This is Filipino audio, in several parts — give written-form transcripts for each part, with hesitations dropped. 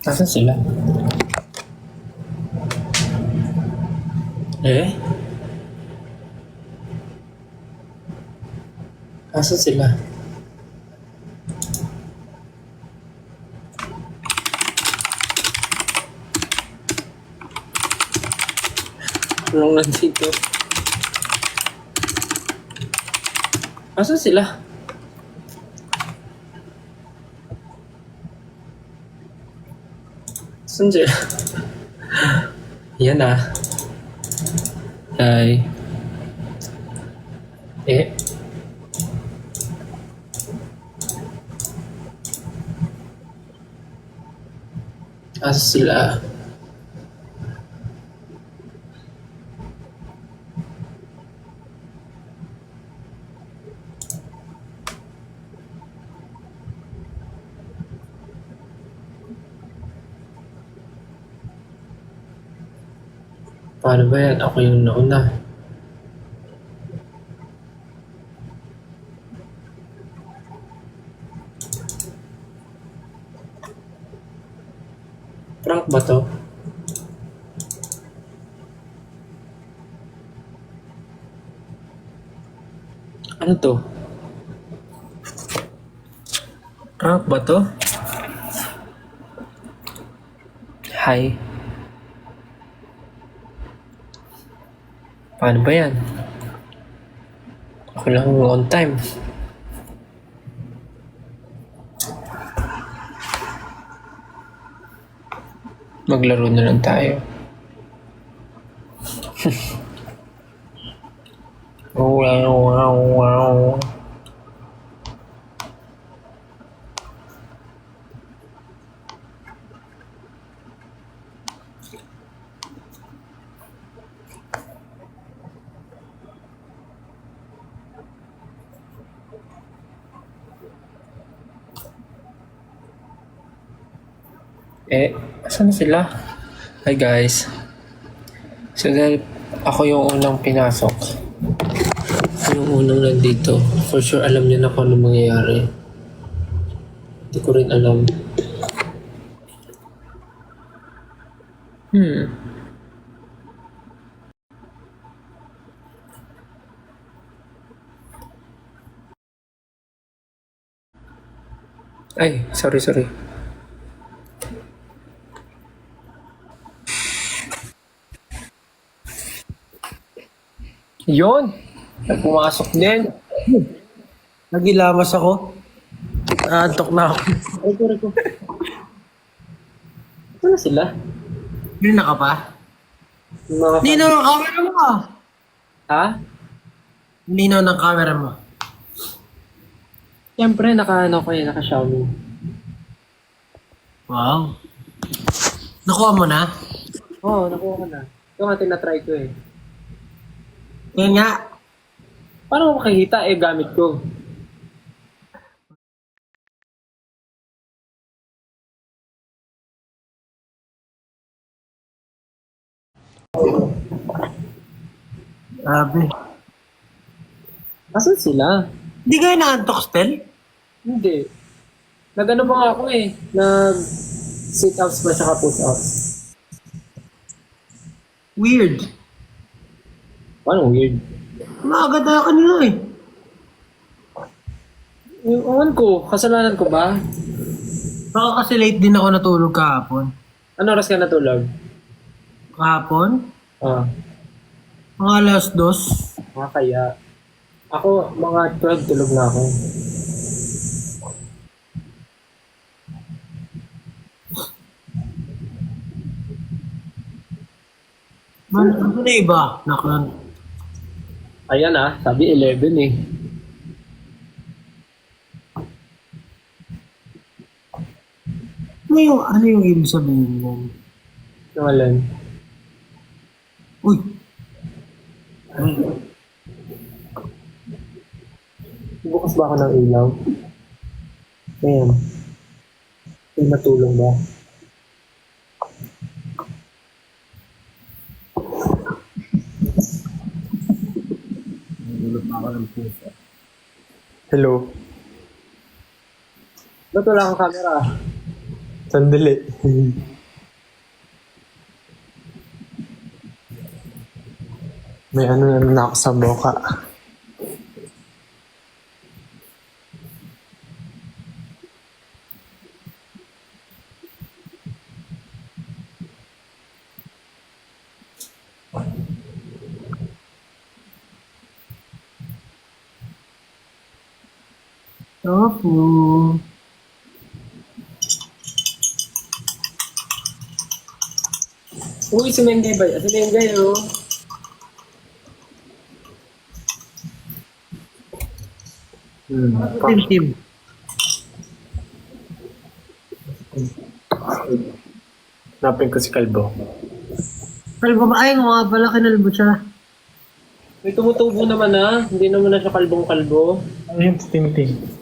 Nasaan sila? Eh? Nasaan sila? Anong nandito? Nasaan sila? Nasaan sila? Yan ah. Ay. Eh? Nasaan sila? Paano ba yan? Ako yung nauna. Prank ba to? Ano to? Prank ba to? Hi. Paano ba yan? Ako lang on time. Maglaro na lang tayo. Wow, wow, wow. Eh, asan na sila? Hi guys. So dahil ako yung unang pinasok. Ako yung unang nandito. For sure alam niya na kung ano mangyayari. Hindi ko rin alam. Ay, sorry. Yon! Pumasok din. Nagilamas ako. Naantok na ako. Reco. Saan na sila? Hindi na ka pa? Yung mga Linaw ng camera mo ah. Ha? Linaw ng camera mo. Siyempre, naka Xiaomi. Wow. Nakuha mo na? Oo, nakuha ko na. Ito nga tinatry ko eh. Yan nga. Paano ko makikita eh gamit ko? Sabi. Asan sila? Hindi kayo naantok, Stel? Hindi. Nag-ano pa nga ako eh. Nag sit-ups pa saka push-ups. Weird. Paano weird? Maaga tayo kanina eh. Ewan ko, kasalanan ko ba? Baka kasi late din ako natulog kahapon. Ano oras ka natulog? Kahapon? Ah, Mga alas 2. mga kaya. Ako, mga 12 tulog na ako. Ano na iba? Naklan. Ayan ah, sabi 11 eh. Ano yung ibig sabihin mo? Yung alin? Uy. Bukas ba ako ng ilaw? Ayan. May natulong ba? Nagulot na ako ng puso. Hello? Ba't wala kang camera? Sandali. May ano na ako sa boka. Tofu. Uy, si Mengay ba? Si Mengay, oh. Tim-tim. Napin ko si Kalbo. Kalbo ba? Ay, nga pala, kinalbo siya. May tumutubo naman ah. Hindi naman na siya kalbong-kalbo. Ano yung Tintin?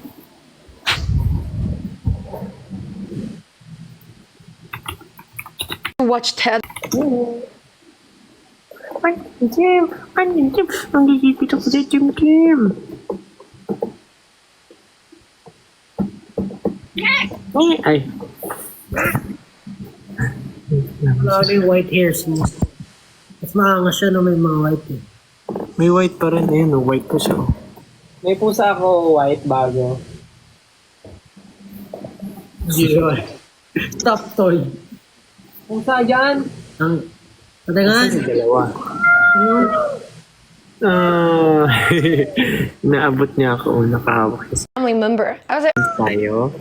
Watch Ted. Jim! Ang gigipit ako sa Jim! Ay! Wala yung white hairs mo. Mas maangas siya no may mga white eh. May white pa rin. Ayun, white pa siya. May pusa ako white bago. Yun. Top toy. Pusa dyan! Ang... Patingan. Dalawa. Naabot niya ako. Nakahawak siya Family member. I was like, tayo.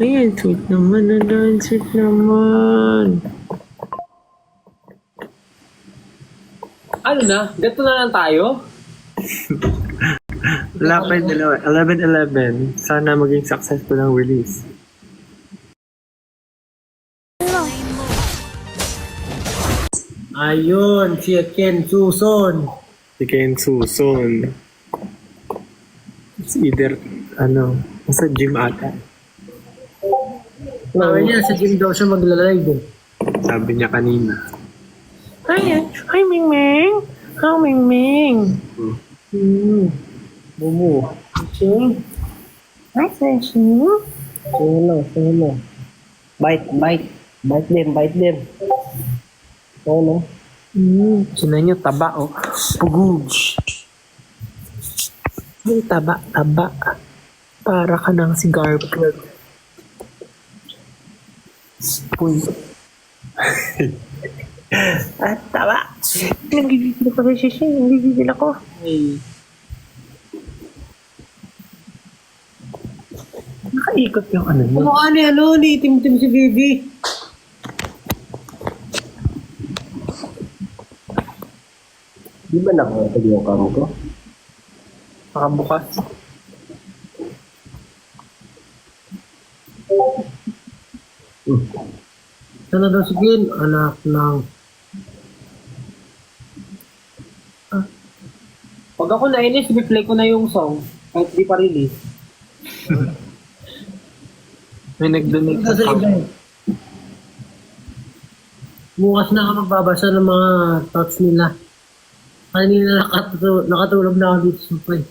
Ayan, sweet naman. Sweet naman. Ano na? Gato na lang tayo? Wala pa yung dalawa. 11-11. Sana maging successful ang release. Ayun, si Ken Suson. Si Ken Suson. It's either, nasa gym ata. Sabi niya, sa gym daw siya magla-live eh. Sabi niya kanina. Hi, Ming Ming! Hi, Ming Ming! Bubu. Hi, Session! Sino. Bite. Bite them. Ano? Sina niyo, taba, oh. Puguj! Ay, taba. Para ka ng si Garfield. Uy. At taba! Nagigigil ako sa Session. Nagigigil ako. Nakaikot yung ano mo. Kumukha ni Tim-Tim si Bibi. Di ba nakakatag yung kamo ko? Nakabukas. Sana daw si Gil, anak ng... Pag ako nainis, replay ko na yung song. Kahit di pa release. May nag-donate Ito sa iba eh. Bukas na ako magbabasa ng mga thoughts nila. Kanina nakatulog na ako dito sa pay.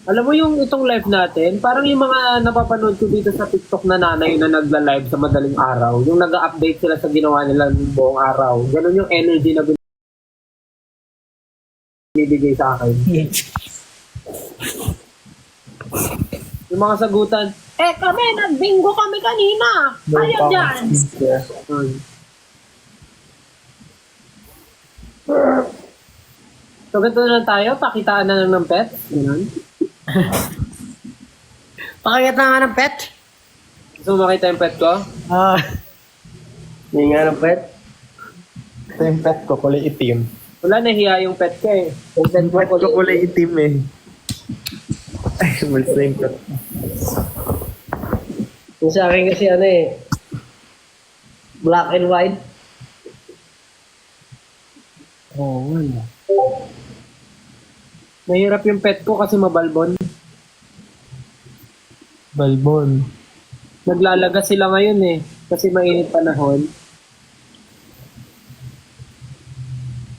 Alam mo yung itong live natin, parang yung mga napapanood ko dito sa TikTok na nanay na nagla-live sa madaling araw, yung nag-update sila sa ginawa nila ng buong araw. Ganun yung energy na binibigay sa akin. Yung mga sagutan, kami, nag-bingo kami kanina. Kaya dyan. So, ganito na lang tayo. Pakitaan na lang ng pet. Ganun. Pakayat na nga ng pet. Gusto mo makita yung pet ko? Yung nga ng pet? Ito yung pet ko, kulay itim. Wala, nahiya yung pet ko eh. Yung pet Yung pet ko kulay itim eh. Ay, malis na yung pet. Yung sa akin kasi black and white. Oo, ano. Mahirap yung pet ko kasi mabalbon. Balbon. Naglalaga sila ngayon eh. Kasi mainit panahon.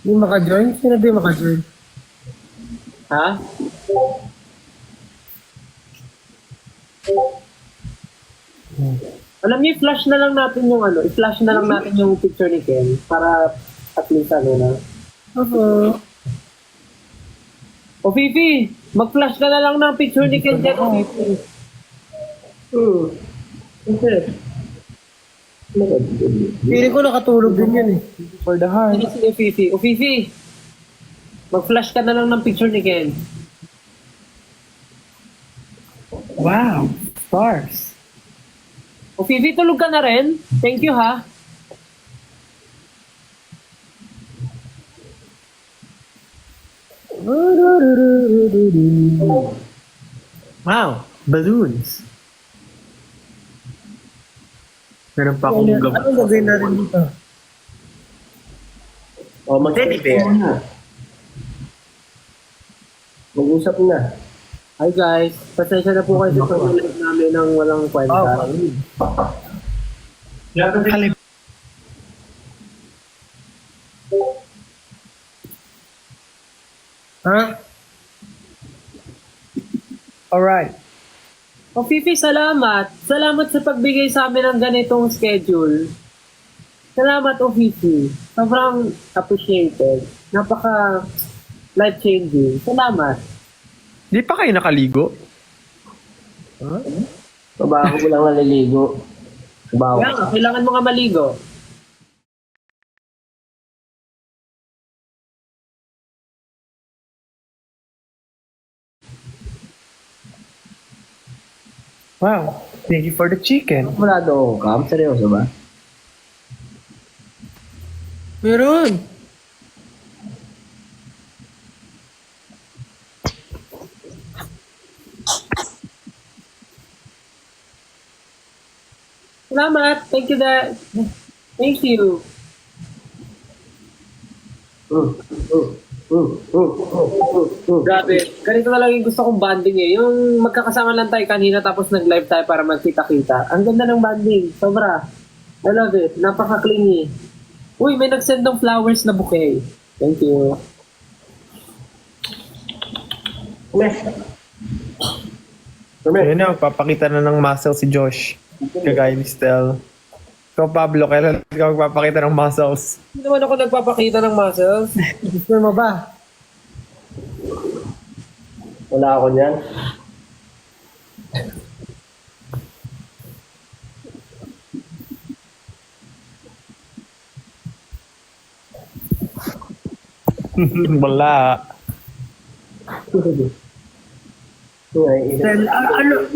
Hindi maka-join? Sino di maka-join? Ha? Alam niyo, i-flash na lang natin yung i-flash na lang natin yung picture ni Ken para at least na. O Fifi, mag-flash ka na lang ng picture ni Ken dyan, o Fifi. Okay. Feeling ko nakatulog din yan eh. For the heart. Ano si Fifi? O Fifi, mag-flash ka na lang ng picture ni Ken. Wow. Stars. O Fifi, tulog ka na rin. Thank you ha. Wow. Balloons. Meron pa akong gamot. Anong gagawin natin dito? O, Teddy bear. Mag-usap na. Hi guys, pasensya na po kayo sa pag-live namin ng walang kwenta. Halip. Ha? Alright. O Fifi, salamat. Salamat sa pagbigay sa amin ng ganitong schedule. Salamat, O Fifi. Sobrang appreciated. Napaka life-changing. Salamat. Di pa kayo nakaligo? Mabaho ko lang naliligo. Mabaho. Kaya nga, kailangan mo nga maligo. Wow. Thank you for the chicken. Wala doon, Cam. Seryoso ba? Meron. Salamat. Thank you, Dad. Thank you. Grabe. Ganito na lang yung gusto kong banding eh. Yung magkakasama lang tayo kanina tapos nag-live tayo para magkita-kita. Ang ganda ng banding. Sobra. I love it. Napaka-clingy. Uy, may nag-send ng flowers na bouquet. Thank you. Ayun na, papakita na ng muscle si Josh. Kagaya ni Stel. So Pablo, kailan ka magpapakita ng muscles? Hindi naman ako nagpapakita ng muscles. Gusto mo ba? Wala ako niyan. Wala. Stel,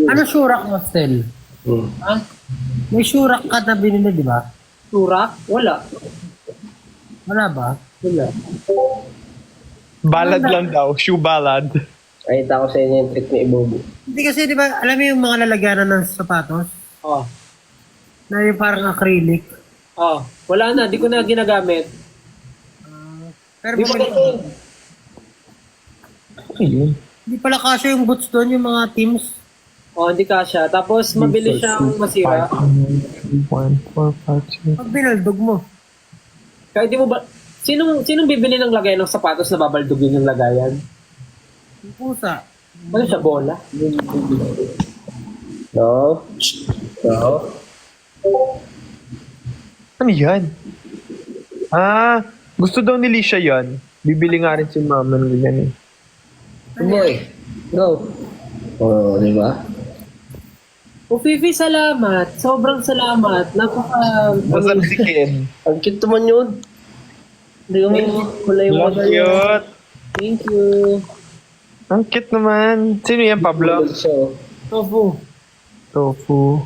ano surak mo, Stel? Ha? May surak ka na binili, di ba? Surak? Wala. Wala ba? Wala. Balad lang daw. Shoe balad. Nakita ko sa inyo yung trick ni Ibubu. Hindi kasi, di ba, alam mo yung mga lalagyanan ng sapatos? Oh. Na yung parang acrylic. Oh, wala na. Di ko na ginagamit. Pero Di ba bumili kasi, Ayun. Hindi pala kasya yung boots doon, yung mga teams. oh, hindi kasha. Tapos, mabilis siyang masira. 1, 4, 5, 6. Pag binaldog mo. Kahit di mo ba... Sinong bibili ng lagayan ng sapatos na babaldugin yung lagayan? Yung pusa. Ano siya, bola? No? No? Ano yan? Ah, gusto daw ni Lisha yan. Bibili nga rin si mama ng ganyan eh. Boy, go. Oh, di ba? O Fifi, salamat. Sobrang salamat. Nasaan si Ken? Ang cute naman yun. Hindi ko kulay mo. Ang cute. Thank you. Ang cute naman. Sino yan, Pablo? So, Tofu. Tofu.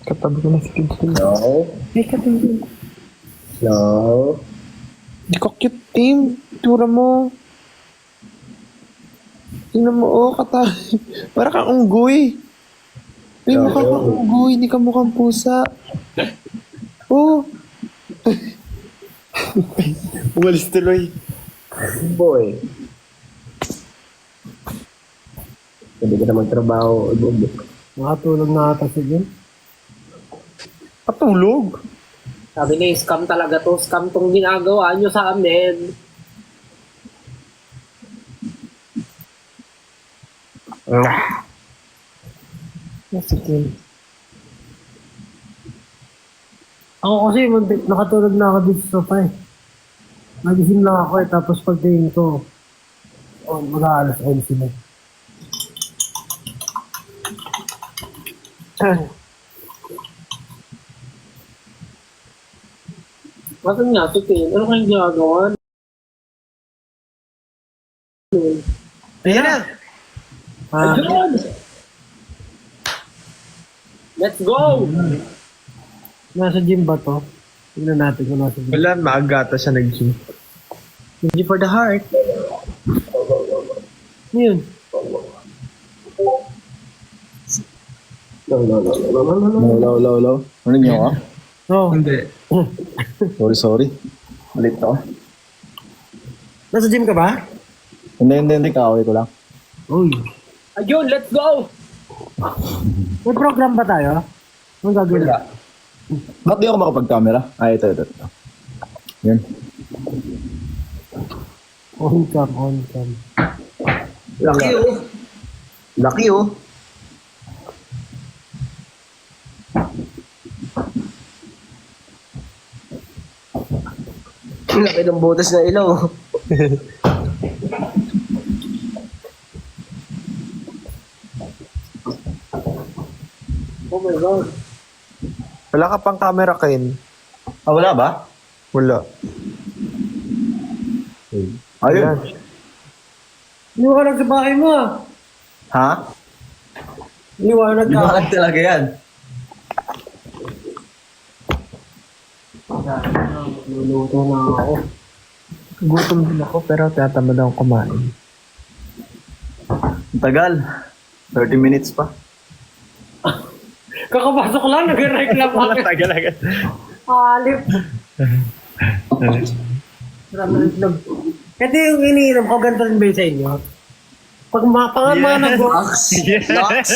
Katabi ko na si Ken. no? Katabi. No? Hindi ko cute, team. Tura mo. Tingnan mo, oh, katabi. Para kang unggoy. May mukha kang unggoy, hindi ka mukhang pusa. Oh. Umalis tuloy. Boy. Hindi ka na magtrabaho. Ibubu. Nakatulog na ata si Jim. Patulog. Sabi niya, scam talaga to. Scam tong ginagawa nyo sa amin. Sige. Ako kasi, nakatulog na ako dito sa sofa eh. Nagising lang ako eh, tapos pagtingin ko, mag-aalas 11 na. Bakit nga, Tutin? Ano kayong ginagawa? Ayan na! Ayun! Let's go! Nasa gym ba to? Tignan natin kung nasa gym. Wala, maagata siya nag-gym. Gym for the heart. Ano yun? Low. Ano niyo ka? Oh, Hindi. Sorry. Malit ako. nasa gym ka ba? Hindi. Kaaway ko lang. Uy. Ayun, let's go! May program ba tayo? Anong gagawin? Ba't di ako makapag-camera? Ito. Yan. On cam. Laki oh. Laki ng butas na ilaw. Oh my God. Wala ka pang camera, Ken. Wala ba? Wala. Ayun. Liwanag sa bahay mo ah. Ha? Liwanag ka. Liwanag talaga yan. Luluto na ako. Gutom din ako, pero tinatamad akong kumain. Ang tagal. 30 minutes pa. Kakapasok lang, nag-reclam ako. Tagal agad. Alip. Ito yung iniinom ko, ganito rin ba yun sa inyo? Pag mga nag-work, Lux.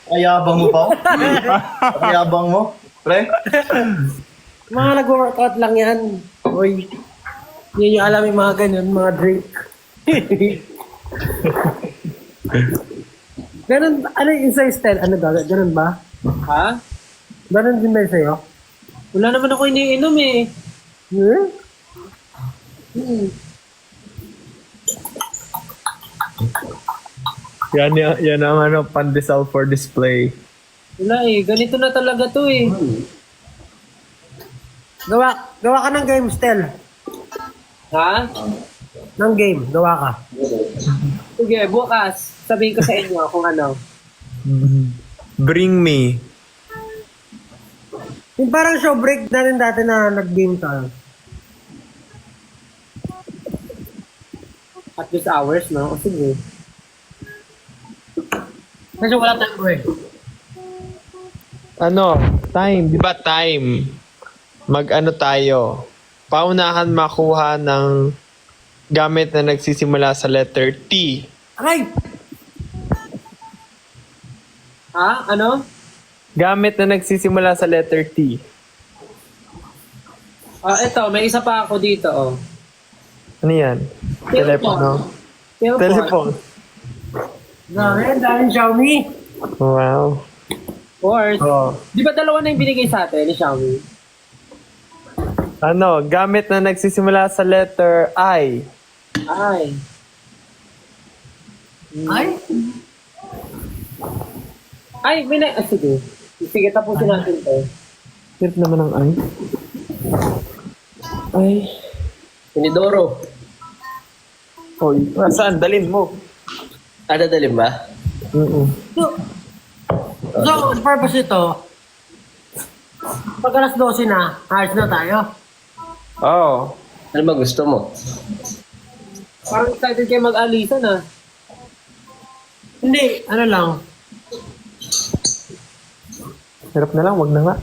Ayabang mo pa. Ayabang mo. Pre? mga nag-workout lang yan. Uy, yun yung alam yung mga ganyan, mga drink. Ganun, ano yung sa style? Ano ba? Ganun ba? Ha? Ganun din ba sa'yo? Wala naman ako iniinom eh. Yan ang ano, pandesal for display. Wala eh, ganito na talaga to eh. Gawa ka ng game, Stel. Ha? Ng game, gawa ka. Sige, bukas, sabihin ko sa inyo kung ano. Bring me. Yung parang show break na rin dati na nag-game tayo. At least hours, no? O sige. Kasi wala tayong break. Ano, time. Di ba time? Mag-ano tayo. Paunahan makuha ng gamit na nagsisimula sa letter T. Aray! Ha? Ano? Gamit na nagsisimula sa letter T. Eto, may isa pa ako dito, oh. Ano yan? Telepono. Telephone. Grabe, daming Xiaomi. Wow. Or, Oh. di ba dalawa na yung binigay sa atin ni Xiaomi? Ano, gamit na nagsisimula sa letter I. Ay. Ay? Ay, sige. Sige, tapusin natin to. Hirap naman ang I. Ay. Tinidoro. Oy, saan? Dalin mo. Dadalhin ba? So, purpose ito, pag alas 12 na, ayos na tayo. Oo. Ano ba gusto mo? Parang excited kayo mag-alisa na. Hindi, ano lang. Hirap na lang, wag na nga.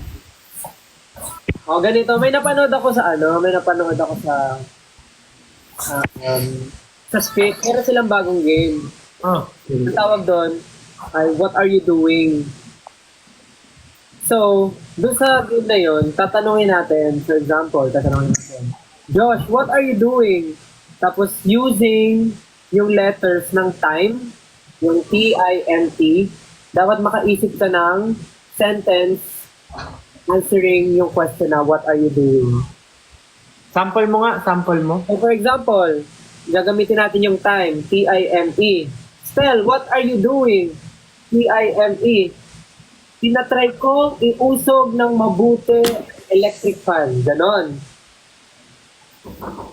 O, ganito, may napanood ako sa sa Speak. Meron silang bagong game. Ang tawag doon ay What Are You Doing? So, doon sa game na yun, tatanungin natin, for example, Josh, what are you doing? Tapos, using yung letters ng time yung TIMT, dapat makaisip ka ng sentence answering yung question na what are you doing. Sample mo nga, sample mo. So for example, gagamitin natin yung time, TIME. Spell, what are you doing? TIME. Tinatry ko iusog ng mabuti electric fan. Ganon.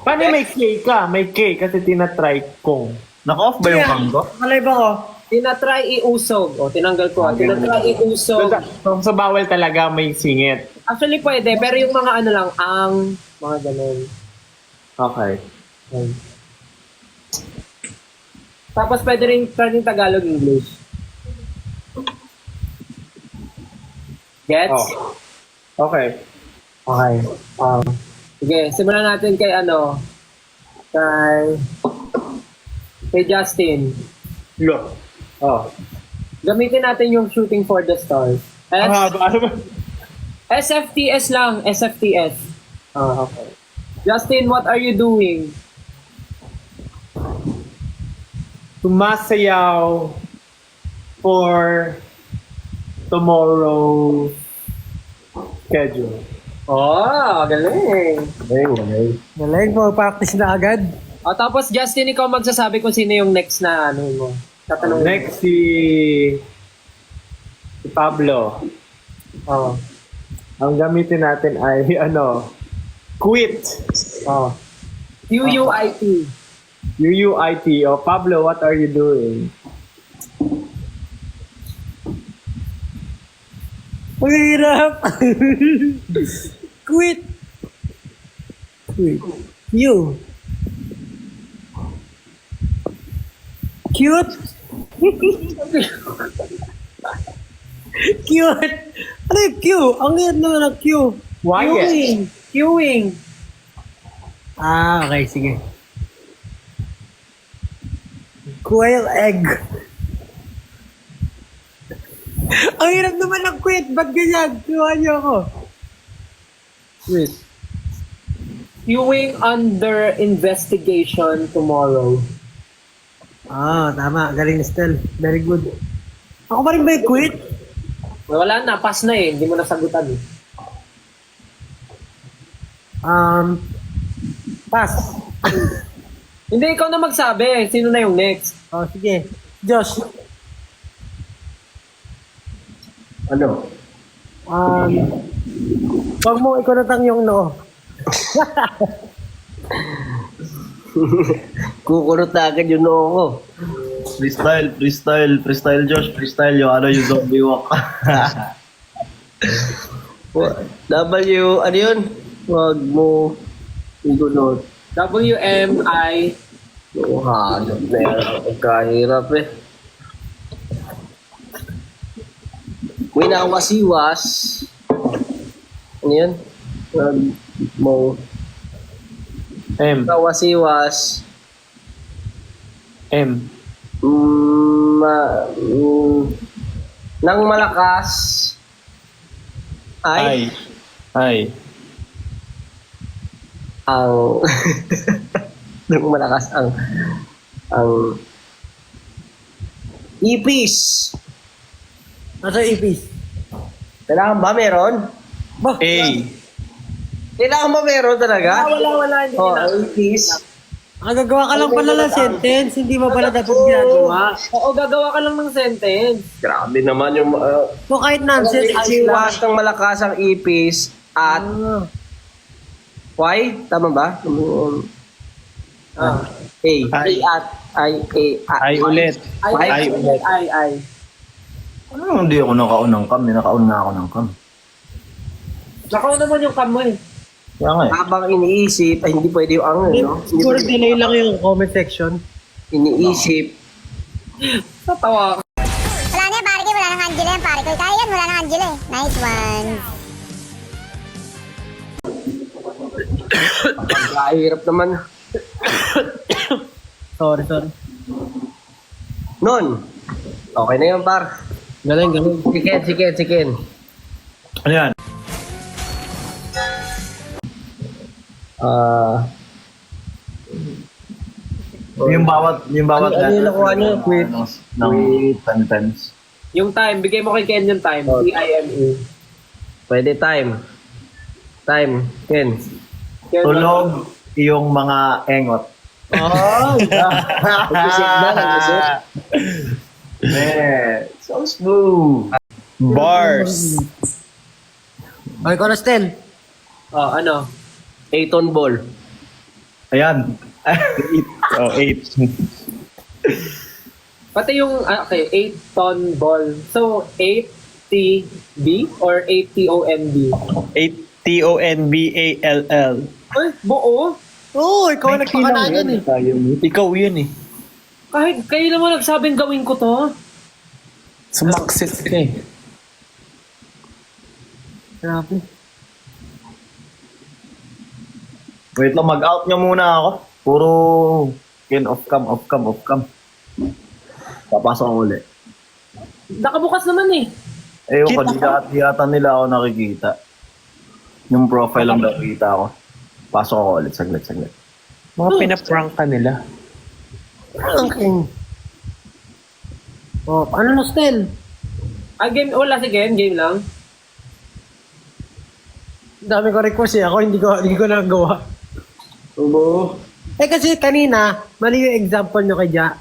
Paano may K ka? May K kasi tinatry kong. Naka-off ba yung cam ko? Malay ba ko? Tinatry iusog. O, tinanggal ko. Tinatry iusog. So bawal talaga may singit. Actually, pwede. Pero yung mga ano lang, mga ganon. Okay. Tapos pwede rin Tagalog, English. Gets? Oh. Okay. Okay. Sige, simulan natin kay kay Justin. Look. Oh. Gamitin natin yung shooting for the stars. Ano ba? SFTS lang, SFTS. Okay. Justin, what are you doing? Sumasayaw for tomorrow schedule. Oh, galing. Galing mo, practice na agad. Tapos Justin, ikaw magsasabi kung sino yung next na mo. Tatanungin mo. Next si Pablo. Oh. Ang gamitin natin ay quit. UUIT. UUIT. Oh, Pablo, what are you doing? Ang hirap. Quit. You. Cute. Cute. Ano yung Q? Ang hirap naman ng Q. Wyatt. Queuing. Okay, sige. Quail egg. Ang hirap naman ng quit. Ba't ganyan? Kuha niyo ako. Quit. Queuing under investigation tomorrow. Tama. Galing ni Stel. Very good. Ako pa rin ba yung quit? Wala na, pass na eh. Hindi mo nasagutan eh. Pass. Hindi, ikaw na magsabi. Sino na yung next? Sige. Josh. Ano? Huwag mo ikunatang yung noo. Kukunot na agad yung noo ko. Freestyle Josh, freestyle yung yung zombie walk. Ano yun? Huwag mo ikunot. WMI. Hanap na yan. Pagkahirap eh. Winawasiwas. Ano yun? Huwag mo M. winawasiwas. M. Nang malakas I. ang nang malakas ang ipis. Ano ipis? Kailangan ba meron? A. Kailangan ba meron talaga? Wala. Hindi na. Ang ipis. Gagawa ka lang pala ng sentence, hindi mo pala dapat ginagawa. Oo, gagawa ka lang ng sentence. Grabe naman yung... So kahit nonsense, Siwas ng malakas ang ipis at... Y? Tama ba? A. Ay. Ay ulit. Ay. Ano hindi ako nakaunang cam? Nakauna na ako ng cam. Nakaw naman yung cam mo eh. Kaya nga eh. Habang iniisip, ay hindi pwede yung no? Hindi siguro pwede. delay lang yung comment section. Iniisip. Tatawa ako. Wala na yan, pare ko. Wala nang Angela yan, pare ko. Kaya yan, wala nang Angela eh. Nice one. Kahirap naman. Sorry. Non. Okay na yun, par. Galing. Chicken. Ano yan? Yung bawat Ano yung nakuha niyo? Quit. ng sentence. Yung time, bigay mo kay Ken yung time. T-I-M-E. Pwede time. Time. Ken. Ken, Tulog yung mga engot. Man, so smooth. Bars. Okay, Conostel. Oh, ano? 8-on ball. Ayan. Oh, 8. Pati yung, okay, 8-ton ball. So, 8-T-B or 8-T-O-N-B? 8TONBALL. Ay, buo. Oo, ikaw ang nagpakanagan eh. Ikaw yun eh. Kahit kayo naman nagsabing gawin ko to. Sumaksit ka eh. Grabe. Wait lang, mag-out nyo muna ako. Puro off cam. Papasok ako ulit. Nakabukas naman eh. Ayoko, di ata nila ako nakikita. Yung profile lang nakikita ako. Pasok ako ulit, saglit. Mga pinaprank ka nila. Okay. Oh, paano Nostel? Game, wala si Ken, game lang. Dami ko request eh. Ako hindi ko nagawa. Tubo. Eh kasi kanina, mali yung example nyo kay Ja.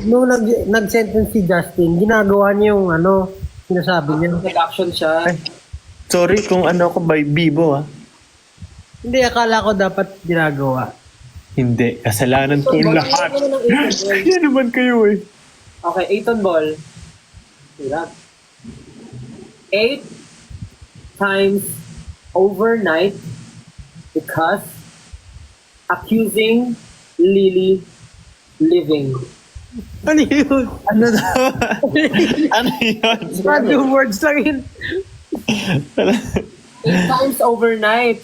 Nung nag-sentence si Justin, ginagawa niya yung sinasabi niya. Nag-action siya. Sorry kung ano ako by Bibo ah. Hindi, akala ko dapat ginagawa. Hindi, kasalanan ko lahat. Yan naman kayo eh. Okay, 8-on ball. Hirap. 8 times overnight because accusing Lily living. Ano yun? Ano daw? Ano yun? Random words lang yun. 8 times overnight.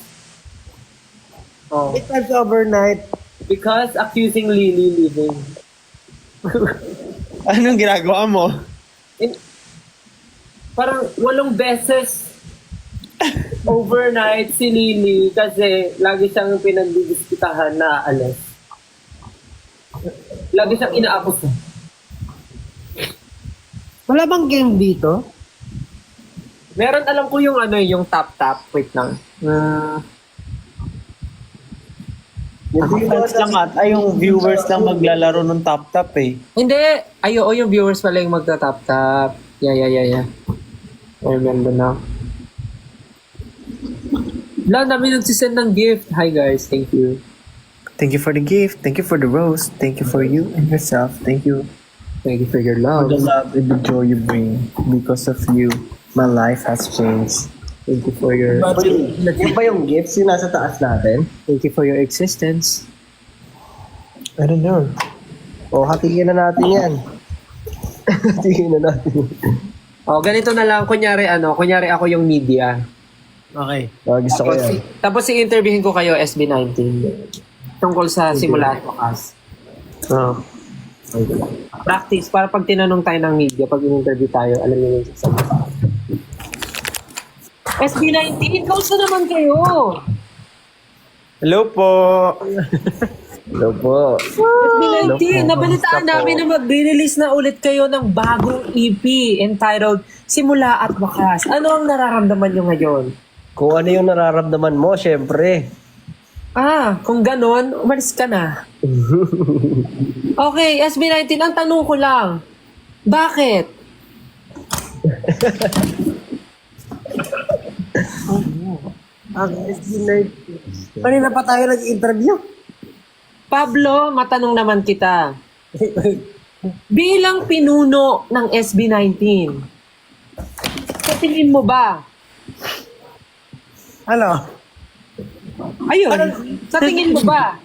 Oh, 8 times overnight. because accusing Lily living. Anong ginagawa mo? Parang 8 beses overnight si Lily kasi lagi siyang pinagdidiskitahan na alis. Lagi siyang inaapos. Wala bang game dito? Meron, alam ko yung yung tap-tap. Wait lang. Ang fans lang ay yung viewers lang maglalaro ng top-top eh. Hindi. Yung viewers pala yung magta-tap-tap. Yeah. I remember now. Lang namin nagsisend ng gift. Hi guys, thank you. Thank you for the gift. Thank you for the rose. Thank you for you and yourself. Thank you Thank you for your for love. the love and the joy you bring. Because of you, my life has changed. Thank you for your Yung pa yung gifts yung nasa taas natin? thank you for your existence. I don't know. O, hatiin na natin yan. Hatiin na natin. Oh, ganito na lang. Kunyari ako yung media. Okay. Gusto ko yan. Tapos i-interviewin ko kayo SB19. Tungkol sa simula at wakas. Oh. Practice para pag tinanong tayo ng media, pag in-interview tayo, alam niyo yung sasabihin. SB19, kamusta naman kayo? Hello po. Hello po. SB19, nabalitaan namin na mag-release na ulit kayo ng bagong EP entitled Simula at Wakas. Ano ang nararamdaman nyo ngayon? Kung ano yung nararamdaman mo, syempre. Kung ganon, umalis ka na. Okay, SB19, ang tanong ko lang, bakit? Ang SG-Night. Kanina pa tayo nag-interview. Pablo, matanong naman kita. Bilang pinuno ng SB19, sa tingin mo ba? Ano? Ayun, sa tingin mo ba?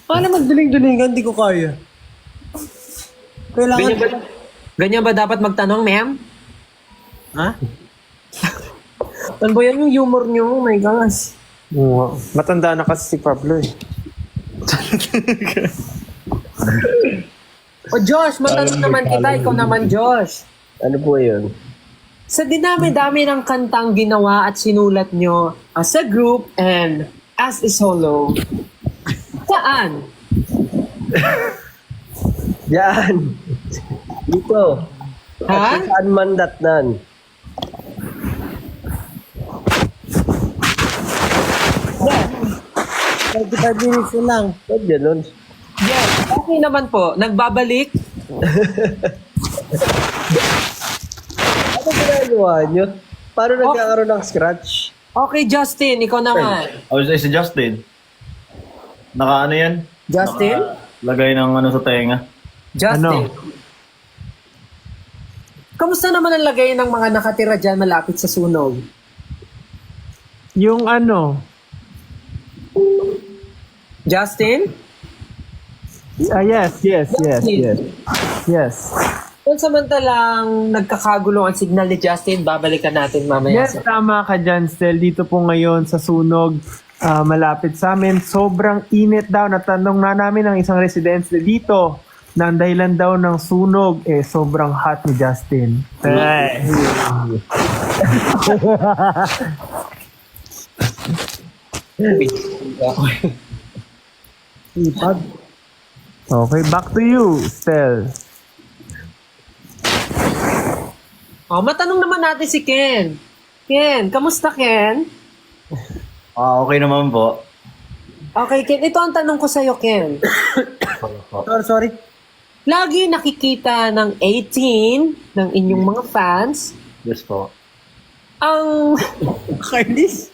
Paano magduling-dulingan? Hindi ko kaya. Kailangan... Ganyan ba dapat magtanong, ma'am? Ha? Ano ba yan yung humor nyo? Oh my gosh. Wow. Matanda na kasi si Pablo eh. O Josh, matanong naman kita. Ikaw naman, Josh. Ano po yun? Sa dinami-dami ng kantang ginawa at sinulat nyo as a group and as a solo, saan Yan. Dito. Ha? Saan man datnan? Yeah. 35 minutes na lang. Ba't ganun? Yes, okay naman po. Nagbabalik. Ano ginagawa nyo? Paano nagkakaroon ng scratch? Okay, Justin, ikaw naman. Oh, si Justin. Naka ano yan? Justin? Lagay ng ano sa tenga. Justin. Kamusta naman ang lagay ng mga nakatira dyan malapit sa sunog? Yung ano, Justin? yes. Yes. Kung samantalang nagkakagulo ang signal ni Justin, babalikan natin mamaya. Yes, tama ka dyan, Stel. Dito po ngayon sa sunog, malapit sa amin. Sobrang init daw. Natanong na namin ang isang residente dito na ang dahilan daw ng sunog, sobrang hot ni Justin. Ay. Ipag. Okay, back to you, Stel. Oh, matanong naman natin si Ken. Ken, kamusta Ken? Okay naman po. Okay, Ken, ito ang tanong ko sa'yo, Ken. Sorry. Lagi nakikita ng 18 ng inyong mga fans Yes po. ang... Kainis?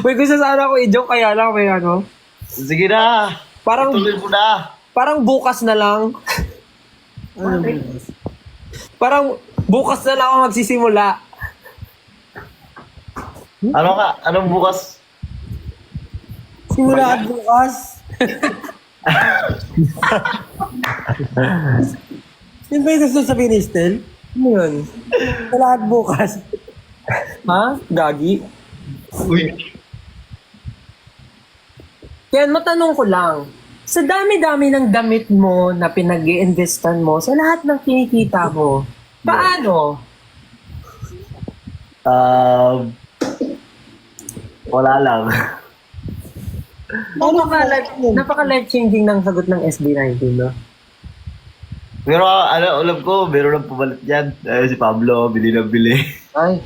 May gusto sana ako i-joke, kaya lang may ano. Sige na. Parang, Tuloy mo na. parang bukas na lang. Parang bukas na lang ako magsisimula. Ano ka? Anong bukas? Simula at bukas. Yun ba yung gusto sabihin ni Stel? Ano yun? Simula at bukas. Ha? Gagi? Uy. Yan, matanong ko lang. Sa dami-dami ng damit mo na pinag-i-investan mo, sa lahat ng kinikita mo, paano? Wala lang. Napaka-life-changing ng sagot ng SB19, no? Pero alam ko, meron lang pumalit yan. Si Pablo, bili na bili. Ay.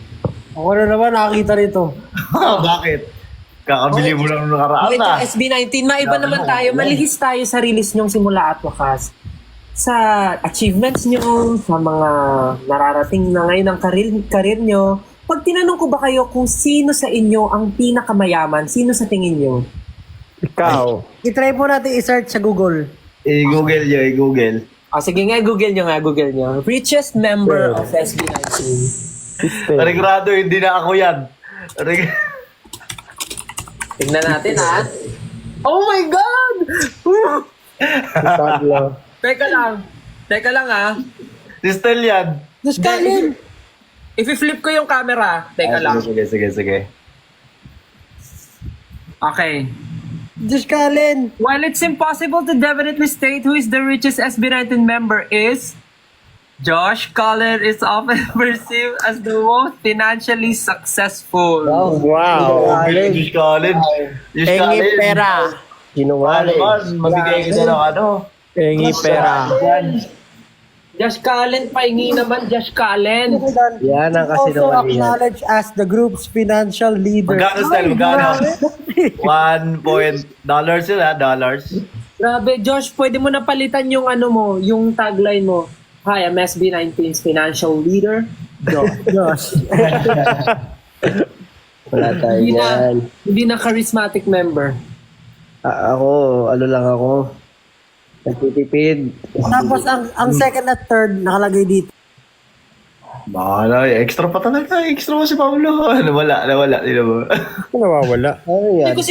Ako na naman nakakita rito. Bakit? Kakabili mo lang nung nakaraan Ito, na. SB19, maiba naman tayo. Malihis tayo sa release nyong simula at wakas. Sa achievements nyo, sa mga nararating na ngayon ng karir nyo. Pag tinanong ko ba kayo kung sino sa inyo ang pinakamayaman, sino sa tingin nyo? Ikaw. I-try po natin i-search sa Google. I-google nyo, i-google. Sige nga, Google nyo. Richest member of SB19. Regrado, hindi na ako yan. Tignan natin, ha? Oh my God! Pablo. Teka lang, ha? Si Stel yan. Just Kalin. I-flip ko yung camera. Teka lang. Sige. Okay. Just Kalin. While it's impossible to definitely state who is the richest SB19 member is, Josh Cullen is often perceived as the most financially successful. Wow. Diyos Colin. Diyos Engi Colin. pera. Sinungaling. Magbigay ka na ng ano. Engi pera. Josh Cullen, pahingi naman, Josh Cullen. Yan ang Also kasinungalingan. acknowledged as the group's financial leader. Magkano, Stel? Magkano? $1 yun, ha? Dollars. Grabe, Josh, pwede mo na palitan yung ano mo, yung tagline mo. Hi, I'm SB19's financial leader. Josh. Wala tayo yan. Hindi na charismatic member. Ako, ano lang ako. Nagtitipid. Tapos ang second at third nakalagay dito. Bahala, extra pa talaga. Extra mo si Pablo. Nawala. Di na ba? Nawawala. Ano yan? Hindi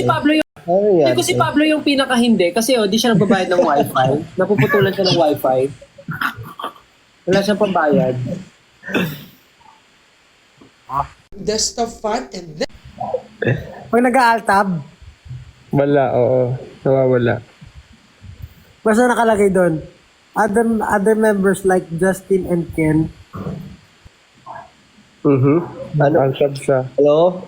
ko si Pablo yung pinaka-hindi kasi di siya nagbabayad ng wifi. Napuputulan siya ng wifi. Wala siyang pambayad. Desktop fun and then Pag nag-aaltab, Wala, oo. Nawawala. basta nakalagay doon. Other members like Justin and Ken. Ano? Ansab siya. Hello?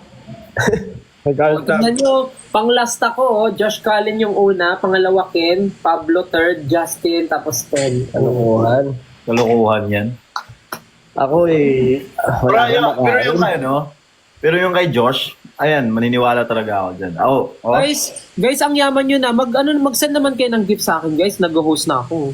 Tignan nyo, pang last ako, Josh Cullen yung una, pangalawa Ken, Pablo third, Justin, tapos Tel. Kalokohan. Kalokohan yan. Ako Pero yung kay, no? Pero yung kay Josh, ayan, maniniwala talaga ako dyan. Guys, ang yaman nyo na. Mag-send naman kayo ng gift sa akin, guys. Nag-host na ako.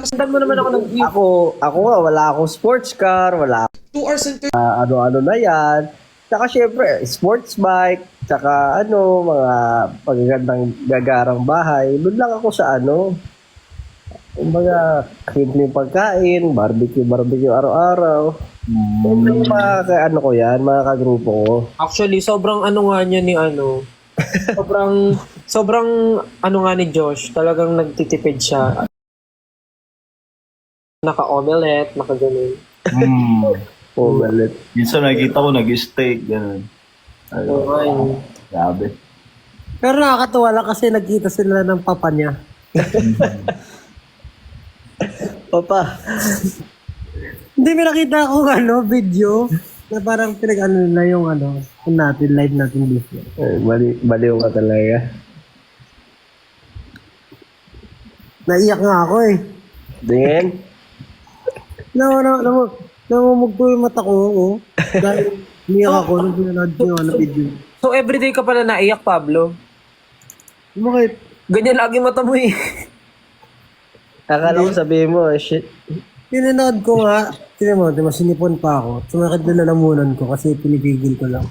Sendan mo naman ako ng gift. Ako nga, wala akong sports car, wala 2 hours and 30 ano-ano na yan. Tsaka syempre, sports bike, tsaka mga pagagandang gagarang bahay. Doon lang ako sa kumbaga, simpleng pagkain, barbecue araw-araw. Yung mga ko yan, mga kagrupo ko. Actually, sobrang nga niya ni sobrang nga ni Josh. Talagang nagtitipid siya. Naka-omelette, naka-ganun. Omelette. Minsan nakikita ko nag-steak, gano'n. Okay. Grabe. Pero nakakatuwa lang kasi nagkita sila ng papa niya. Papa, Hindi, may nakita akong video na parang nila yung yung live natin dito. baliw ka talaga. Naiyak nga ako eh. Tingin? Namumugto yung mata ko, Dahil niyak ako nung pinanood ko yung video. So, everyday ka pala naiyak, Pablo? Bakit? Ganyan lagi mata mo eh. Akala ko sabihin mo, shit. Pinanood ko nga, tinan mo, diba, sinipon pa ako. Sumakit na lalamunan ko kasi pinipigil ko lang.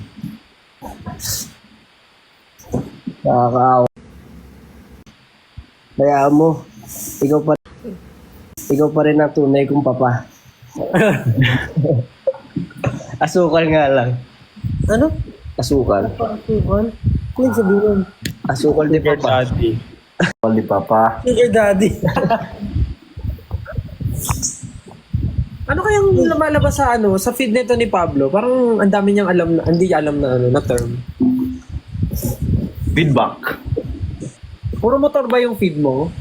Nakakaawa. Kaya mo, ikaw pa rin ang tunay kong papa. Asukal nga lang. Ano? Asukal. Asukal? Ano yung sabihin? Asukal di papa. Pali papa. Sugar daddy. Ano kayang lumalabas sa feed nito ni Pablo? Parang ang dami niyang hindi niya alam na term. Feedback. Puro motor ba yung feed mo?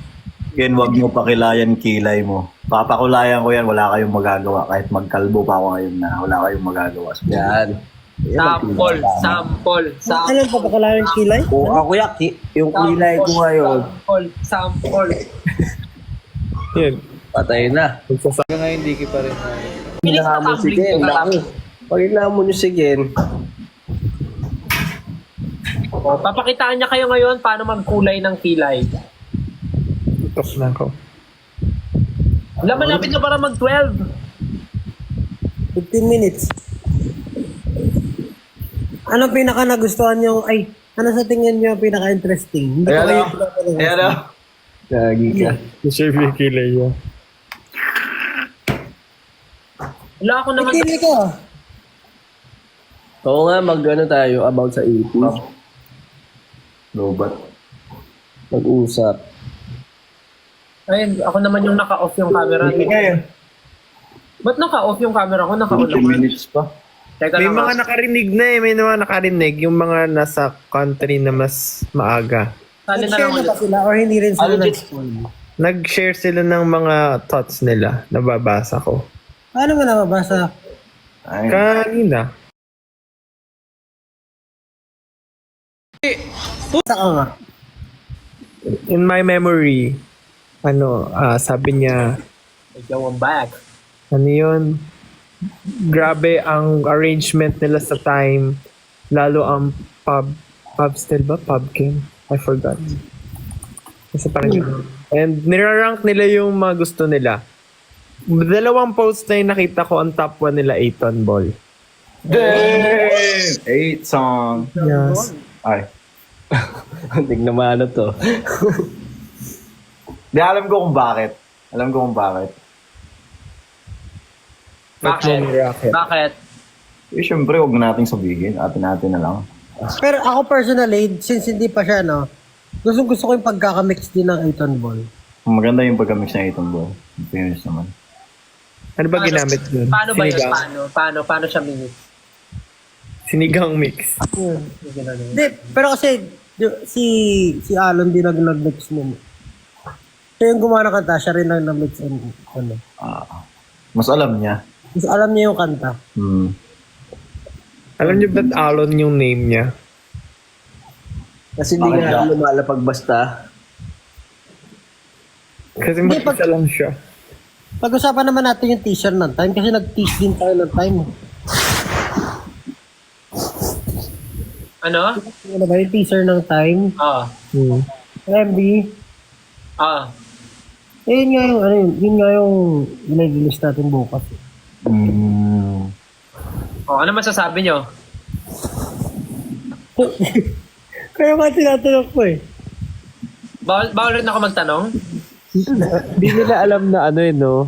Ken, wag mo pakilayan kilay mo. Papakulayan ko yan, wala kayong magagawa. Kahit magkalbo pa ako ngayon na wala kayong magagawa. Yan. Sample. Ano pa pakalaran kilay? Kung ako yung kilay ko ngayon, Sample. Yun. patay na. Hinahamon si Gen. Pag hinahamon nyo si Gen, Papakitaan niya kayo ngayon paano magkulay ng kilay. Tok na ako. Malapit na para mag-12. 15 minutes. Ano pinaka nagustuhan nyo? Ano sa tingin nyo pinaka-interesting? Hindi ko kayo lagi ka. Deserve yung kilay yun. Wala ako naman. Pili ko. Oo nga, tayo about sa 80s. Lobat. Mag-usap. Ay, ako naman yung naka-off yung camera. Ba't naka-off yung camera ko? 2 Naka-on naman. minutes pa. Teka May lang. mga nakarinig na may mga nakarinig. Yung mga nasa country na mas maaga. Sali na lang Nag-share na ba ulit. sila or hindi rin sila Legit. nag-spoil? Nag-share sila ng mga thoughts nila. Nababasa ko. Paano mo nababasa? Ay, Kanina. Saka nga. In my memory, sabi niya, Yo, I'm back. yun, grabe ang arrangement nila sa time, lalo ang pub still ba? Pub King? I forgot. Kasi parang yun. And nirarank nila yung mga gusto nila. 2 posts na yung nakita ko, ang top 1 nila, Aiton Ball. damn! 8 song. Yes. Ay. Tignan naman to. Di, alam ko kung bakit. Bakit? Bakit? Eh, syempre, huwag na natin sabihin. Atin na lang. Pero ako personally, since hindi pa siya, gusto ko yung pagkakamix din ng Aiton Ball. Maganda yung pagka-mix na itong ball. Finish naman. Ano ba ginamit dun? Paano ba yun? Sinigang? Paano siya minute? Sinigang mix. Hindi, pero kasi si Alon din nag-mix nun. Siya yung gumawa ng kanta, siya rin nag-mix ano. Mas alam niya. Mas alam niya yung kanta. Alam niyo ba't Alon yung name niya? Kasi hindi Bakit nga ba? lumalapag basta. Kasi Hindi, mag-isa lang siya. Pag-usapan naman natin yung teaser ng time kasi nag-tease din tayo ng time. Ano? Ano ba yung teaser ng time? Ah. MB. Eh, yun nga yung, yun nga yung i-release natin bukas. Ano masasabi nyo? Kaya nga tinatanong ko eh. Bawal rin ako magtanong? Hindi nila alam na ano no?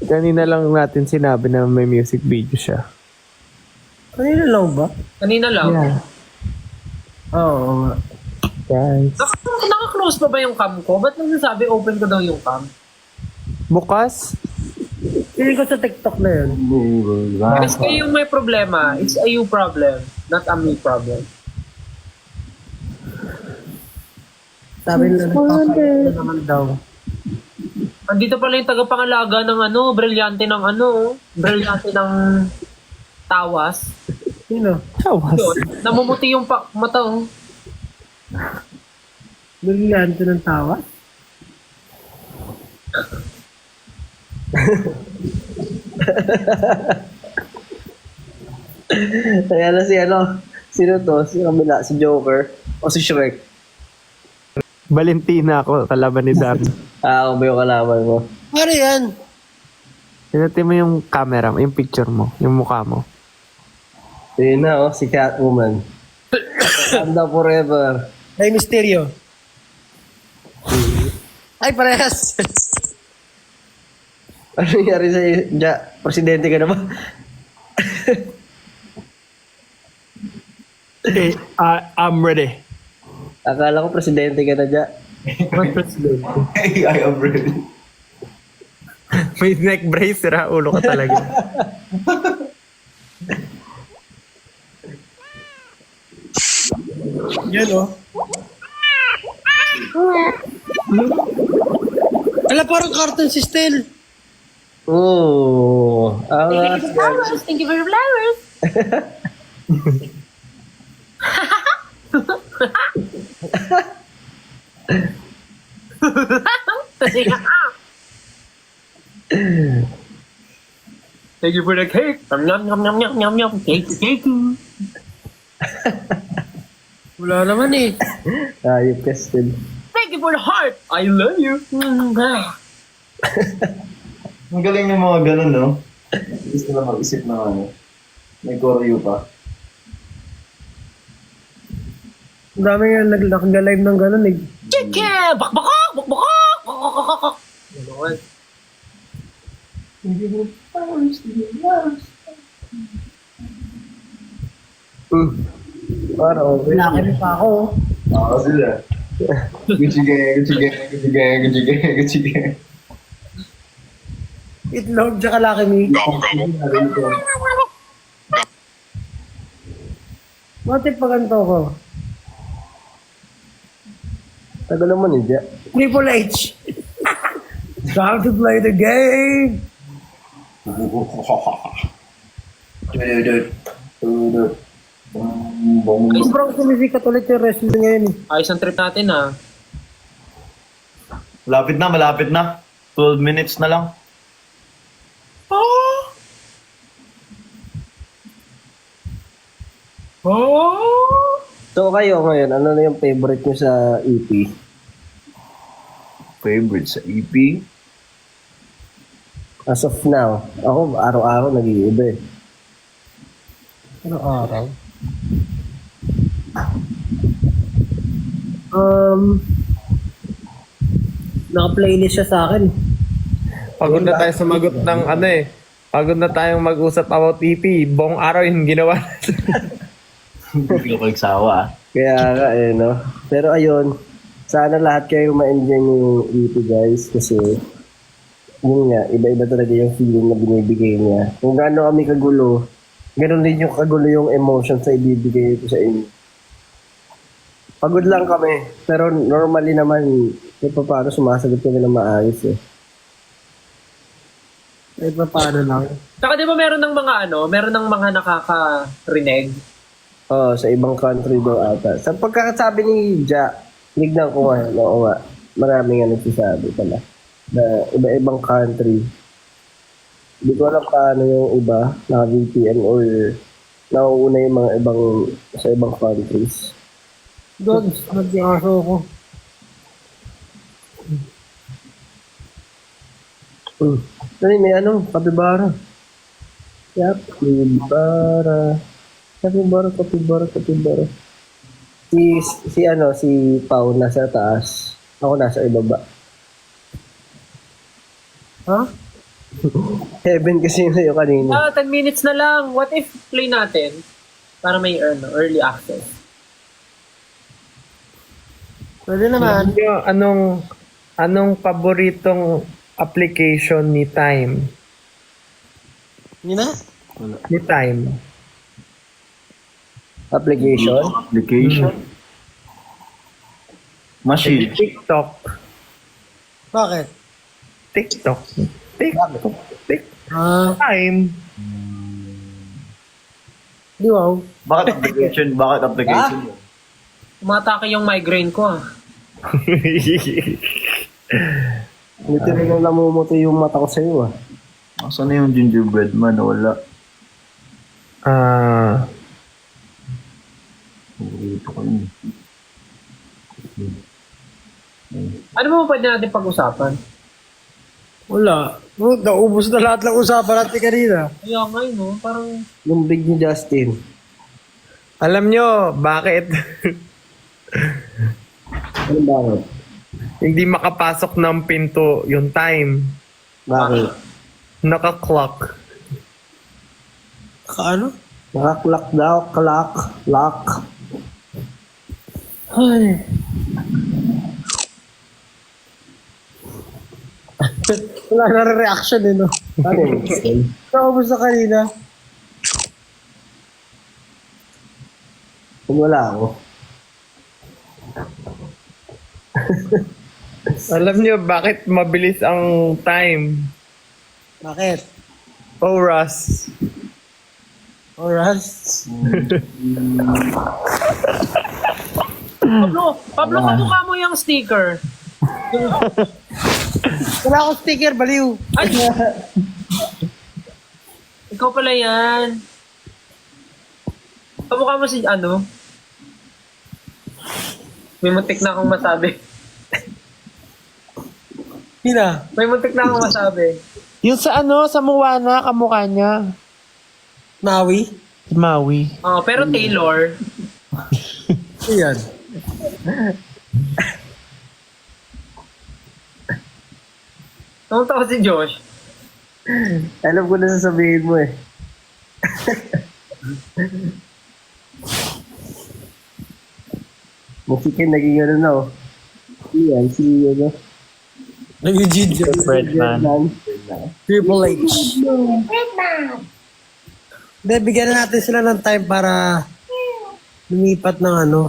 Kanina lang natin sinabi na may music video siya. Kanina lang ba? Kanina lang. Oo nga. Guys. Naka-close pa ba yung cam ko? Ba't nagsasabi open ko daw yung cam? Bukas? Hindi ko sa TikTok na yun. Kasi kayo yung may problema. It's a you problem, not a me problem. Sabi nila, nagpapakita naman daw. Andito pala yung tagapangalaga ng brilyante ng tawas. Sino? Tawas. Yun, namumuti yung mata. Oh. Brilyante ng tawa? Kaya na si sino to? Si Camila, si Joker, o si Shrek. Valentina ako, kalaban ni Darn. Ako ba yung kalaban mo? Ano yan? Pinati mo yung camera, yung picture mo, yung mukha mo. Yun na, si Catwoman. Wakanda forever. Ay, Mysterio. Ay, parehas. Ano nangyari sa'yo? Presidente ka na ba? Okay, I'm ready. Akala ko presidente ka na, Ja. I am ready. May neck brace, sira ulo ka talaga. Yan o. Ala, parang cartoon si Stel. Oo. Thank you for the flowers. Thank you for the cake. Yum, yum, yum, yum, yum, yum. Cake, cake. Wala naman eh. Ayop ka still. Thank you for the heart. I love you. Ang galing ng mga ganun, no? Gusto na mag-isip ng may choreo pa. Ang dami nga nag-live ng gano'n eh. Chicken! Bakbakak! Bakbakak! Bakbakak! Gano'n. Para okay. Laki pa ako. Oo, sila. Gucci gang, Gucci gang, Gucci gang, Gucci gang, Gucci gang. Itlog, tsaka laki me. Bakit pa ganito ko? Tagal naman eh, Ja. Triple H. Time to play the game. Sobrang sumisikat ulit yung wrestling ngayon eh. Ayos ang trip natin, ha? Malapit na. 12 minutes na lang. So kayo ngayon, ano na yung favorite nyo sa EP? Favorite sa EP? As of now, ako araw-araw nag-iiba eh. Ano araw? Naka-playlist siya sa akin. Pagod na tayo sumagot ng pagod na tayong mag-usap about EP. Buong araw yung ginawa natin. Hindi ko nagsawa. Kaya nga eh, no? Pero ayun, sana lahat kayo ma-enjoy yung EP guys kasi yun nga, iba-iba talaga yung feeling na binibigay niya. Kung gaano kami kagulo, ganoon din yung kagulo yung emotions na ibibigay ko sa inyo. Pagod lang kami, pero normally naman, paano sumasagot kami ng maayos eh. Kahit pa paano lang. Saka di ba meron ng mga meron ng mga nakaka-reneg? Oo, sa ibang country daw ata. Sa pagkakasabi ni Ja, tignan ko nga, oo nga, marami nga nagsasabi pala. Na iba-ibang country. Hindi ko alam paano yung iba, na VPN or nauuna yung mga ibang, sa ibang countries. Dogs, nag-aso ko. Dali, may kapibara. Yep, kapibara. Si Pao nasa taas. Ako nasa ibaba. Ha? Heaven kasi yun sa'yo kanina. 10 minutes na lang. What if play natin para may early access? Pwede naman. Anong paboritong application ni Time? Yun na? Ni Time. Application. Application. Machine. TikTok. Bakit? TikTok. Ah, Time. di wow. Bakit application? Bakit application? Umatake yung migraine ko ah. Literal na namumuti yung mata ko sa'yo ah. Asan na yung gingerbread man? Wala. Ito ko yun. Ano mo pwede natin pag-usapan? Wala. Naubos na lahat ng usapan natin kanina. Kaya ngayon, no? Parang... Yung big ni Justin. Alam nyo, bakit Ano bakit? hindi makapasok ng pinto yung Time? Bakit? Naka-clock. Kaano? Nakaklak daw, lock. Ay. Wala na reaction eh, no? Ano yun? Naubos na kanina. Kung wala ako. Alam nyo, bakit mabilis ang Time? Bakit? Oras. Oras? Pablo, kamukha mo yung sticker. Wala akong sticker, baliw. Ay! Ikaw pala yan. Kamukha mo si May muntik na akong masabi. Hina. May muntik na akong masabi. Yung sa sa Moana, kamukha niya. Maui? Si Maui. Oh, pero Taylor, Iyan. Tumutawa si Josh. Alam ko na sasabihin mo eh. Musikin, naging na oh. Yan, si Nag-Eugene. Birdman. Triple H. Hindi, bigyan na natin sila ng time para lumipat ng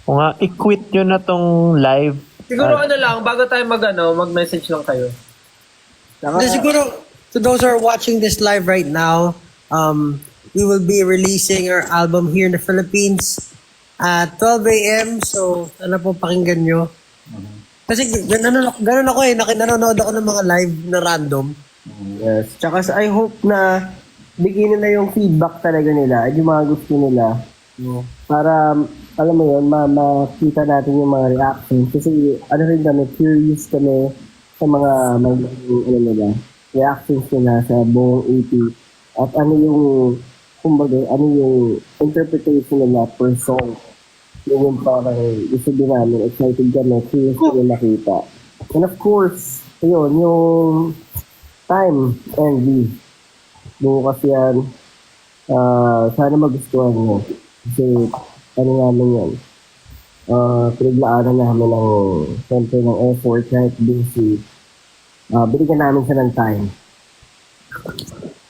O nga, i-quit nyo na tong live. Siguro lang, bago tayo mag-message lang kayo. Hindi, siguro, to those who are watching this live right now, we will be releasing our album here in the Philippines at 12 a.m. So, sana po pakinggan nyo. Kasi ganun ako eh, nanonood ako ng mga live na random. Yes. Tsaka I hope na bigyan nila yung feedback talaga nila at yung mga gusto nila. Para, alam mo yun, makita natin yung mga reactions. Kasi, rin kami, curious kami sa mga nila, reactions nila sa buong EP. At ano yung, kumbaga, ano yung interpretation nila per song. Yun yung parang gusto din namin, excited kami, curious kami nakita. And of course, yun, yung Time, Envy. Bukas yan. Sana magustuhan nyo. Kasi, ano namin yan. Pinaglaanan namin ng, siyempre, ng effort kahit busy. Binigyan namin siya ng time.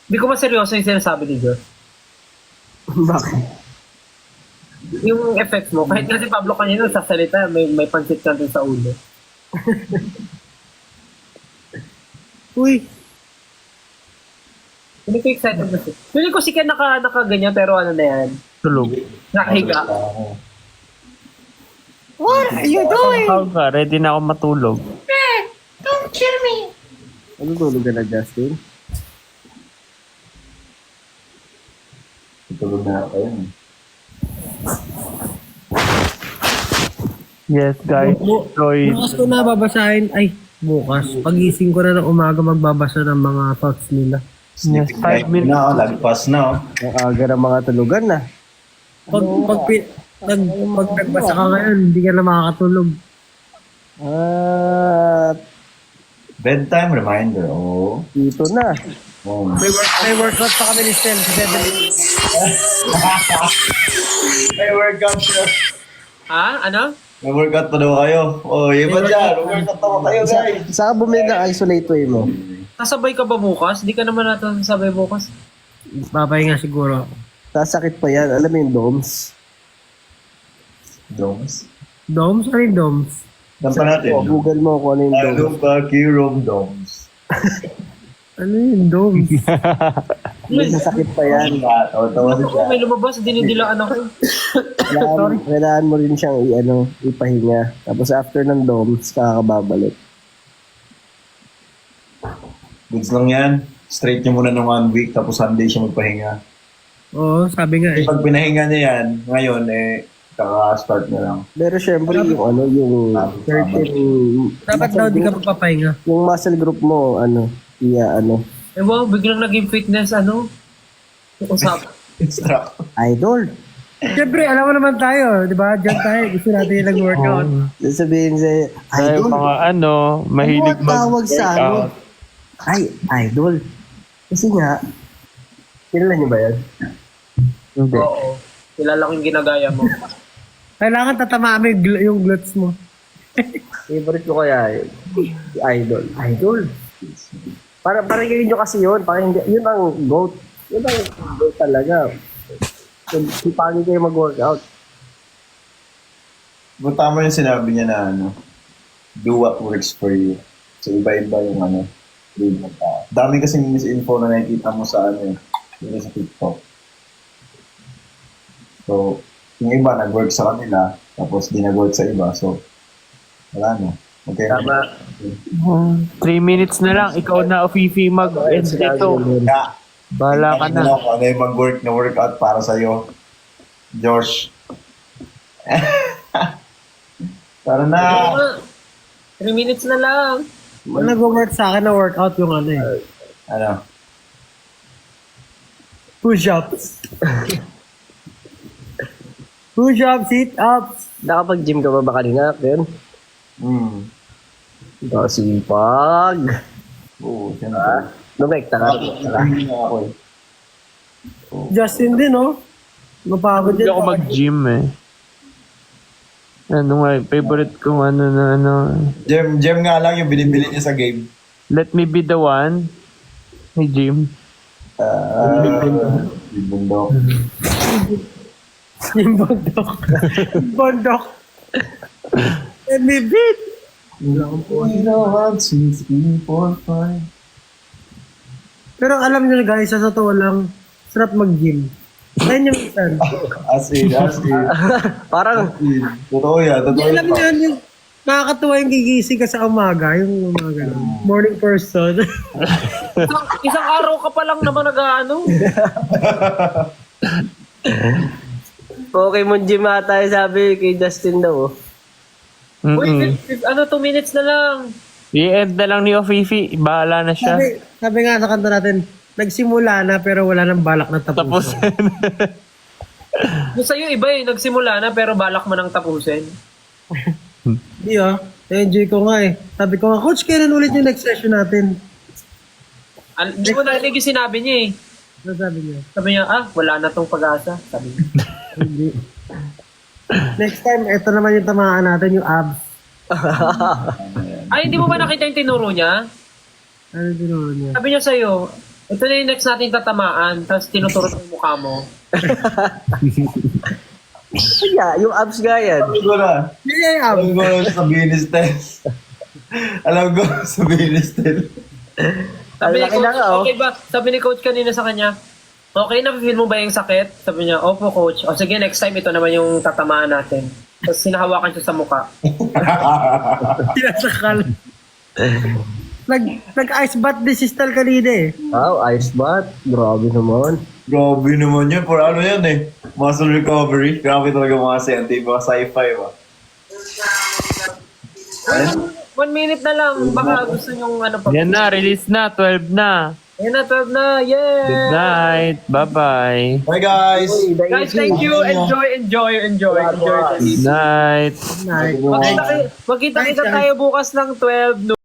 Hindi ko maseryoso yung sinasabi ni Josh. Bakit? Yung effects mo, kahit kasi Pablo kanina sasalita, may pansit ka din sa ulo. Uy, Hindi ko excited na siya. Feeling ko si Ken nakaganyan pero ano na yan. Tulog. Nakahiga. What are you doing? Tawag ka, ready na ako matulog. Don't kill me. Ano tulog ka na, Justin? Tulog na ako yun. Yes, guys. Enjoy. bukas ko na babasahin. Ay, bukas. Pagising ko na ng umaga magbabasa ng mga thoughts nila. Yes, 5 minutes. Na, lagpas na. Ang aga ng mga tulugan na. Pag nagbasa ka ngayon, hindi ka na makakatulog. Bedtime reminder. Oh. Dito na. Oh. May workout pa kami ni Stel sa 7 May workout siya. Ha? Ano? May workout pa daw kayo. Oh, iba dyan. May workout pa kayo, guys. Saan ka bumili ng isolate way mo? Sasabay ka ba bukas? Di ka naman natin sasabay bukas. Papahinga siguro. Sasakit pa yan. Alam mo yung domes? Domes. Domes? Ano yung domes? Dampa natin. Google mo kung ano yung domes. Anong Kirong Domes? Ano yung domes? May sasakit pa yan. Tawa-tawa Ako, may lumabas, dinidilaan ako. Kailangan mo rin siyang ipahinga. Tapos after ng domes, kakababalik. Goods lang yan. Straight niya muna ng 1 week, tapos Sunday siya magpahinga. Oo, sabi nga eh. Pag pinahinga niya yan, ngayon, kaka-start na lang. Pero syempre, yung certain... Dapat daw di ka magpapahinga. Yung muscle group mo, Eh wow, biglang naging fitness, usap. Instruct. idol. Siyempre, alam mo naman tayo, di ba? Diyan tayo, gusto natin yung nag-workout. Sabihin sa'yo, Tayo idol. mga mahilig Ano ang tawag sa mag-workout. Ay, idol. Kasi nga, kilala niyo ba yan? Hindi. Oo. Kilala ko yung ginagaya mo. Kailangan tatamaan mo yung glutes mo. Favorite ko kaya idol. Idol. Parang yun nyo kasi yun. Parang hindi, yun ang GOAT. Yun ang GOAT talaga. Sipagin kayo mag-workout. But tama yung sinabi niya na do what works for you. So iba-iba yung dami kasi misinfo na nakikita mo sa yung sa TikTok. So, yung iba nag-work sa kanila, tapos di nag-work sa iba. So, wala na. Okay. Tama. 3 minutes na lang. Ikaw na, Fifi, mag-end dito. Yeah. Bahala ka na. Ano yung mag-work na workout para sa'yo? Josh. Tara na. 3 minutes na lang. Ang nag-work sa akin na workout yung Ano? push-ups. Push-ups, sit-ups. Nakapag-gym ka ba kanina, Ken? Sipag. Oo, siyempre. Lumekta ka. Hindi na ako eh. Justin din, no? Mapagod Hindi yan. ako mag-gym eh. Favorite kong Gem nga lang yung binibili niya sa game. Let me be the one. Hey, Jim. Yung bundok. Yung bondok. Bondok. And me beat. 1, 2, 3, 4, 5. Pero alam nyo guys, sa totoo lang, sarap mag-gym. Kaya nyo minsan. As in. Parang, Totoo yan. Alam nyo yun, yung nakakatuwa yung gigising ka sa umaga, yung umaga. Morning person. Isang araw ka pa lang naman Pokemon gym ata yung sabi kay Justin daw. Wait, 2 minutes na lang. I-end na lang ni Fifi. Bahala na siya. sabi nga sa kanta natin, nagsimula na pero wala nang balak na Tapos. tapusin. Yung sa'yo iba nagsimula na pero balak mo nang tapusin. Hindi na-enjoy ko nga eh. Sabi ko nga, Coach, kailan ulit yung next session natin? Hindi ko narinig yung sinabi niya eh. Ano sabi niya? Sabi niya, wala na tong pag-asa. Sabi niya. Hindi. Next time, ito naman yung tamaan natin, yung abs. Ay, hindi mo ba nakita yung tinuro niya? Ano tinuro niya? Sabi niya sa'yo, ito na yung next natin tatamaan, tapos tinuturo yung mukha mo. Yeah, yung abs nga yan. Alam ko na. Yeah, abs. Alam ko sabihin ni Stel. Sabi ni Ang laki coach, na nga, oh. okay ba? Sabi ni coach kanina sa kanya, okay na, feel mo ba yung sakit? Sabi niya, opo coach. O sige, next time ito naman yung tatamaan natin. Tapos sinahawakan siya sa mukha. Tinasakal. Nag-ice bath din si Stal kanina eh. Wow, ice bath. Grabe naman. Grabe naman yun. For ano yan eh. Muscle recovery. Grabe talaga mga scientific, mga sci-fi ba? 1 minute na lang. Baka gusto nyong ano pa. Yan na, release na, 12 na. Ayan na, 12 na. Yay! Good night. Bye-bye. Bye guys! Guys, thank you. Enjoy. Good night. Magkita-kita tayo bukas ng 12 no?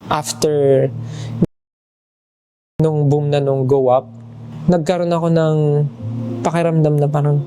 After nung boom na nung go up, nagkaroon ako ng pakiramdam na parang